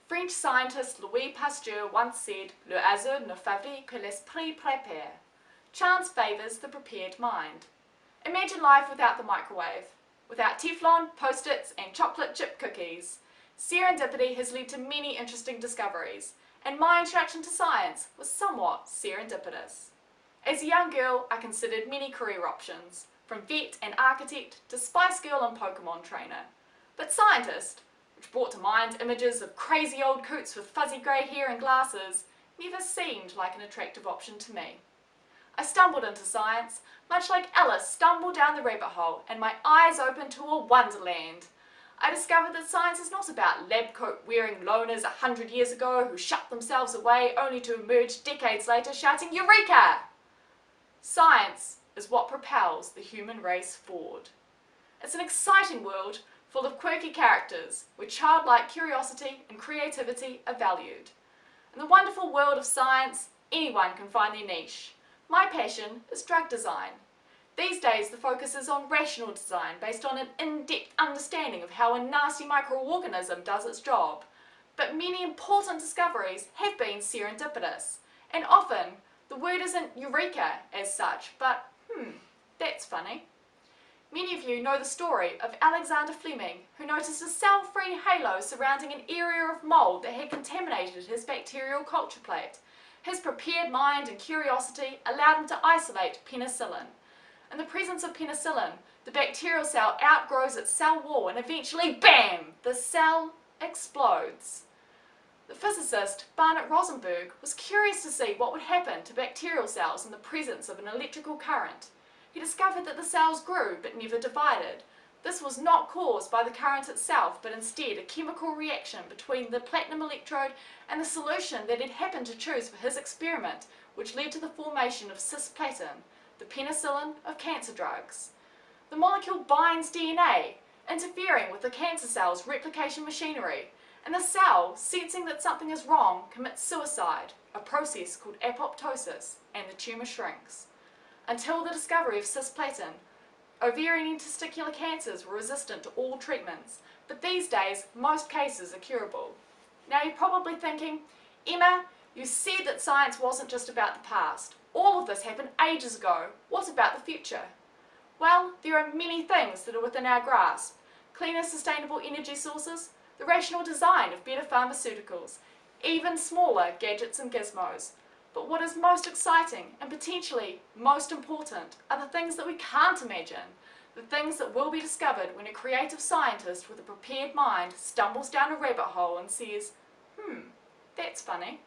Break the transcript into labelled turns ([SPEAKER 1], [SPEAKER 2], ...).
[SPEAKER 1] French scientist Louis Pasteur once said, "Le hasard ne favorise que l'esprit prépare." Chance favours the prepared mind. Imagine life without the microwave, without Teflon, Post-its and chocolate chip cookies. Serendipity has led to many interesting discoveries, and my introduction to science was somewhat serendipitous. As a young girl, I considered many career options, from vet and architect to Spice Girl and Pokemon trainer. But scientist, which brought to mind images of crazy old coots with fuzzy grey hair and glasses, never seemed like an attractive option to me. I stumbled into science, much like Alice stumbled down the rabbit hole, and my eyes opened to a wonderland. I discovered that science is not about lab coat wearing loners 100 years ago who shut themselves away only to emerge decades later shouting Eureka! Science is what propels the human race forward. It's an exciting world full of quirky characters where childlike curiosity and creativity are valued. In the wonderful world of science, anyone can find their niche. My passion is drug design. These days the focus is on rational design based on an in-depth understanding of how a nasty microorganism does its job. But many important discoveries have been serendipitous, and often the word isn't Eureka as such, but that's funny. Many of you know the story of Alexander Fleming, who noticed a cell-free halo surrounding an area of mould that had contaminated his bacterial culture plate. His prepared mind and curiosity allowed him to isolate penicillin. In the presence of penicillin, the bacterial cell outgrows its cell wall and eventually, BAM! The cell explodes. The physicist Barnett Rosenberg was curious to see what would happen to bacterial cells in the presence of an electrical current. He discovered that the cells grew but never divided. This was not caused by the current itself, but instead a chemical reaction between the platinum electrode and the solution that he'd happened to choose for his experiment, which led to the formation of cisplatin, the penicillin of cancer drugs. The molecule binds DNA, interfering with the cancer cell's replication machinery, and the cell, sensing that something is wrong, commits suicide, a process called apoptosis, and the tumour shrinks. Until the discovery of cisplatin, ovarian and testicular cancers were resistant to all treatments, but these days most cases are curable. Now you're probably thinking, Emma, you said that science wasn't just about the past. All of this happened ages ago. What about the future? Well, there are many things that are within our grasp. Cleaner, sustainable energy sources, the rational design of better pharmaceuticals, even smaller gadgets and gizmos. But what is most exciting and potentially most important are the things that we can't imagine, the things that will be discovered when a creative scientist with a prepared mind stumbles down a rabbit hole and says, that's funny.